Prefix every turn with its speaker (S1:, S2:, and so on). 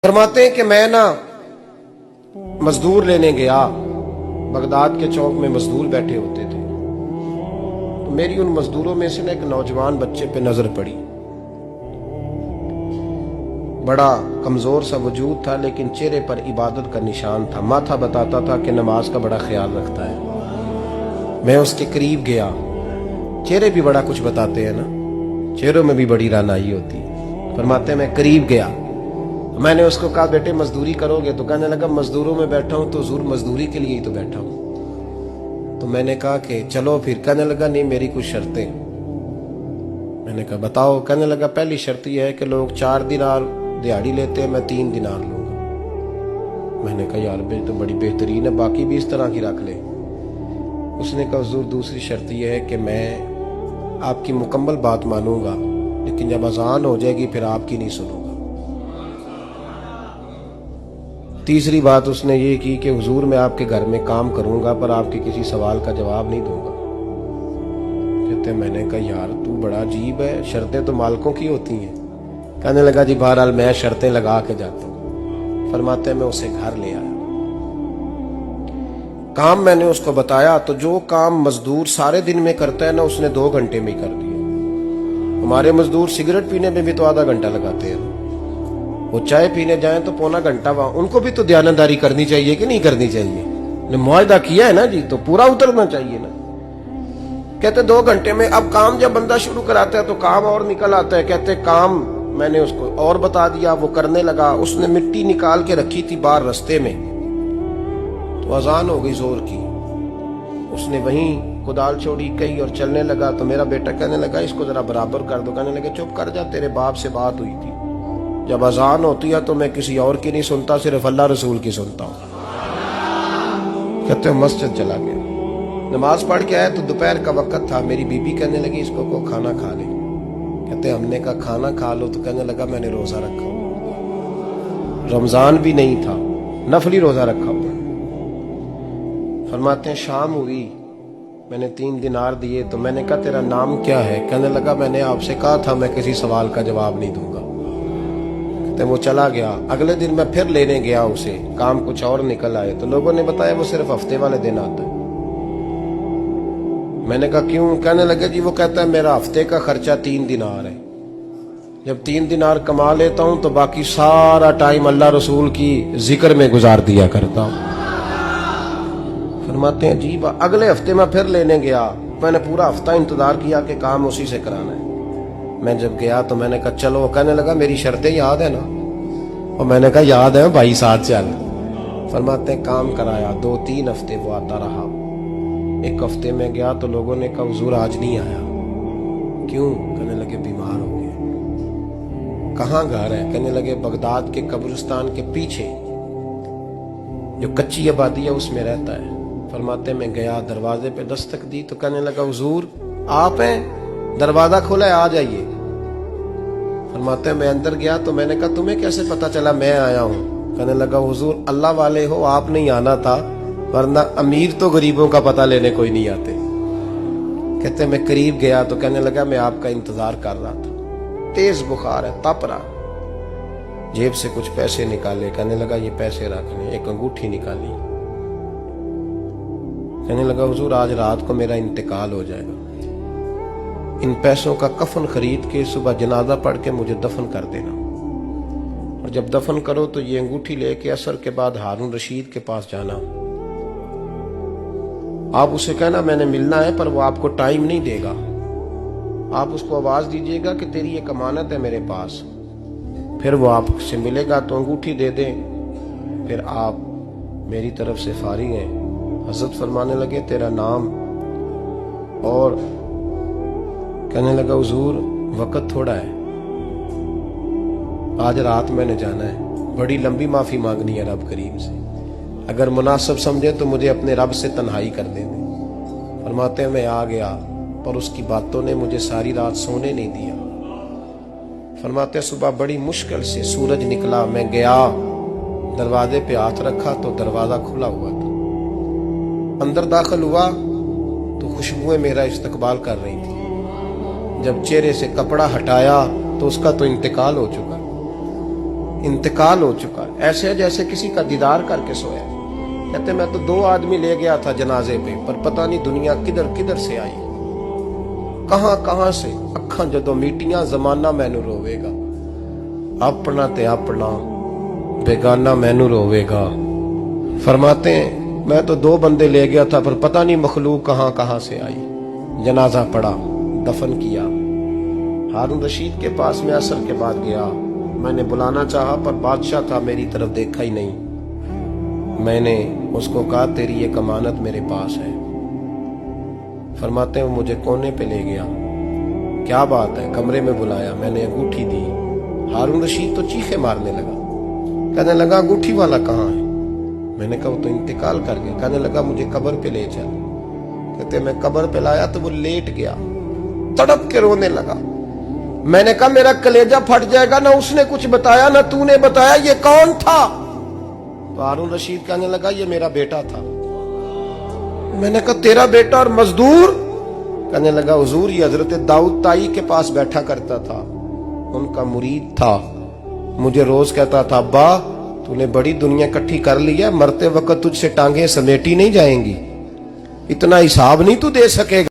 S1: फरमाते हैं कि मैं ना मजदूर लेने गया, बगदाद के चौक में मजदूर बैठे होते थे, तो मेरी उन मजदूरों में से ना एक नौजवान बच्चे पे नजर पड़ी। बड़ा कमजोर सा वजूद था, लेकिन चेहरे पर इबादत का निशान था। माथा बताता था कि नमाज का बड़ा ख्याल रखता है। मैं उसके करीब गया। चेहरे भी बड़ा कुछ बताते हैं ना, चेहरों में भी बड़ी रानाई होती है। फरमाते हैं मैं करीब गया, मैंने उसको कहा बेटे मजदूरी करोगे? तो कहने लगा मजदूरों में बैठा हूं तो हुजूर मजदूरी के लिए ही तो बैठा हूं। तो मैंने कहा कि चलो फिर। कहने लगा नहीं मेरी कुछ शर्तें। मैंने कहा बताओ। कहने लगा पहली शर्त यह है कि लोग 4 दिनार दिहाड़ी लेते हैं, मैं 3 दिनार लूंगा। मैंने कहा यार भाई तो बड़ी बेहतरीन है, बाकी भी इस तरह की रख ले। उसने कहा हुजूर दूसरी शर्त यह है कि मैं आपकी मुकम्मल बात मानूंगा, लेकिन जब अजान हो जाएगी फिर आपकी नहीं सुनूंगा। तीसरी बात उसने ये की कि हुजूर मैं आपके घर में काम करूंगा पर आपके किसी सवाल का जवाब नहीं दूंगा। कहते मैंने कहा यार तू बड़ा अजीब है, शर्तें तो मालिकों की होती हैं। कहने लगा जी बहरहाल मैं शर्तें लगा के जाता हूं। फरमाते मैं उसे घर ले आया, काम मैंने उसको बताया, तो जो काम मजदूर सारे दिन में करता है ना उसने 2 घंटे में कर दिया। हमारे मजदूर सिगरेट पीने में भी तो आधा घंटा लगाते हैं, वो चाय पीने जाएं तो पौना घंटा वहां। उनको भी तो दयानतदारी करनी चाहिए कि नहीं करनी चाहिए? ने मुआहदा किया है ना जी, तो पूरा उतरना चाहिए ना। कहते 2 घंटे में। अब काम जब बंदा शुरू कराता है तो काम और निकल आता है। कहते काम मैंने उसको और बता दिया, वो करने लगा। उसने मिट्टी निकाल के रखी थी बाहर रस्ते में, तो अजान हो गई जोर की। उसने वहीं कुदाल छोड़ी कही और चलने लगा। तो मेरा बेटा कहने लगा इसको जरा बराबर कर दो। कहने लगे चुप कर जा, तेरे बाप से बात हुई थी, जब अजान होती है तो मैं किसी और की नहीं सुनता, सिर्फ अल्लाह रसूल की सुनता हूं। कहते मस्जिद चला गया, नमाज पढ़ के आया तो दोपहर का वक्त था। मेरी बीबी कहने लगी इसको को खाना खा ले। कहते हमने कहा खाना खा लो, तो कहने लगा मैंने रोजा रखा हुआ, रमजान भी नहीं था, नफली रोजा रखा हुआ। फरमाते हैं शाम हुई, मैंने 3 दिनार दिए। तो मैंने कहा तेरा नाम क्या है? कहने लगा मैंने आपसे कहा था मैं किसी सवाल का जवाब नहीं दूंगा। वो चला गया। अगले दिन मैं फिर लेने गया उसे, काम कुछ और निकल आए। तो लोगों ने बताया वो सिर्फ हफ्ते वाले दिन आता है। मैंने कहा क्यों? कहने लगे जी वो कहता है मेरा हफ्ते का खर्चा 3 दिनार है, जब 3 दिनार कमा लेता हूं तो बाकी सारा टाइम अल्लाह रसूल की जिक्र में गुजार दिया करता हूं। फरमाते हैं अजीब। अगले हफ्ते मैं फिर लेने गया, मैंने पूरा हफ्ता इंतजार किया कि काम उसी से कराना है। मैं जब गया तो मैंने कहा चलो। कहने लगा मेरी शर्तें याद है ना? और मैंने कहा याद है भाई साथ चल। फरमाते हैं काम कराया। 2-3 हफ्ते वो आता रहा। एक हफ्ते में गया तो लोगों ने कहा हुजूर आज नहीं आया। क्यों? कहने लगे बीमार हो गए। कहाँ घर है? कहने लगे बगदाद के कब्रिस्तान के पीछे जो कच्ची आबादी है उसमें रहता है। फरमाते मैं गया, दरवाजे पे दस्तक दी तो कहने लगा हुजूर आप हैं? दरवाजा खोला है, आ जाइए। फरमाते हैं मैं अंदर गया तो मैंने कहा तुम्हें कैसे पता चला मैं आया हूं? कहने लगा हुजूर अल्लाह वाले हो, आप नहीं आना था, वरना अमीर तो गरीबों का पता लेने कोई नहीं आते। कहते मैं करीब गया तो कहने लगा मैं आपका इंतजार कर रहा था, तेज बुखार है, तप रहा। जेब से कुछ पैसे निकाले, कहने लगा ये पैसे रख लें। एक अंगूठी निकाली, कहने लगा हुजूर आज रात को मेरा इंतकाल हो जाएगा, इन पैसों का कफन खरीद के सुबह जनाजा पढ़ के मुझे दफन कर देना, और जब दफन करो तो ये अंगूठी लेके असर के बाद हारून रशीद के पास जाना। आप उसे कहना मैंने मिलना है पर वो आपको टाइम नहीं देगा। आप उसको आवाज दीजिएगा कि तेरी एक अमानत है मेरे पास। फिर वो आपसे मिलेगा तो अंगूठी दे दें, फिर आप मेरी तरफ से फारिग हैं। हजरत फरमाने लगे तेरा नाम? और कहने लगा हुजूर वक्त थोड़ा है, आज रात मैंने जाना है, बड़ी लंबी माफी मांगनी है रब करीम से, अगर मुनासिब समझे तो मुझे अपने रब से तन्हाई कर दे। फरमाते हैं मैं आ गया पर उसकी बातों ने मुझे सारी रात सोने नहीं दिया। फरमाते हैं सुबह बड़ी मुश्किल से सूरज निकला, मैं गया दरवाजे पे हाथ रखा तो दरवाजा खुला हुआ था। अंदर दाखिल हुआ तो खुशबुएं मेरा इस्तकबाल कर रही थी। जब चेहरे से कपड़ा हटाया तो उसका तो इंतकाल हो चुका। इंतकाल हो चुका है, ऐसे है जैसे किसी का दीदार करके सोया। कहते मैं तो 2 आदमी ले गया था जनाजे पे, पर पता नहीं दुनिया किधर किधर से आई, कहां कहां से। अखां जदों मीटियां जमाना मैनू रोवेगा, अपना ते अपना बेगाना मैनू रोवेगा। फरमाते हैं मैं तो 2 बंदे ले गया था, पर पता नहीं मखलूक कहां कहां से आई। जनाजा पड़ा, दफन किया। हारून रशीद के पास में असर के बाद गया, मैंने बुलाना चाहा पर बादशाह था, मेरी तरफ देखा ही नहीं। मैंने उसको कहा तेरी एक अमानत मेरे पास है। फरमाते हैं वो मुझे कोने पे ले गया, क्या बात है, कमरे में बुलाया, मैंने अंगूठी दी। हारून रशीद तो चीखे मारने लगा, कहने लगा अंगूठी वाला कहाँ है? मैंने कहा वो तो इंतकाल कर गया। कहने लगा मुझे कब्र पे ले चल। कहते मैं कब्र पे लाया तो वो लेट गया, तड़प के रोने लगा। मैंने कहा मेरा कलेजा फट जाएगा, ना उसने कुछ बताया ना तूने बताया, ये कौन था? तो हारून रशीद कहने लगा ये मेरा बेटा था। मैंने कहा तेरा बेटा और मजदूर? कहने लगा हुजूर ये हजरत दाऊद ताई के पास बैठा करता था, उनका मुरीद था, मुझे रोज कहता था अब्बा तूने बड़ी दुनिया इकट्ठी कर ली है, मरते वक्त तुझसे टांगे समेटी नहीं जाएंगी, इतना हिसाब नहीं तू दे सकेगा।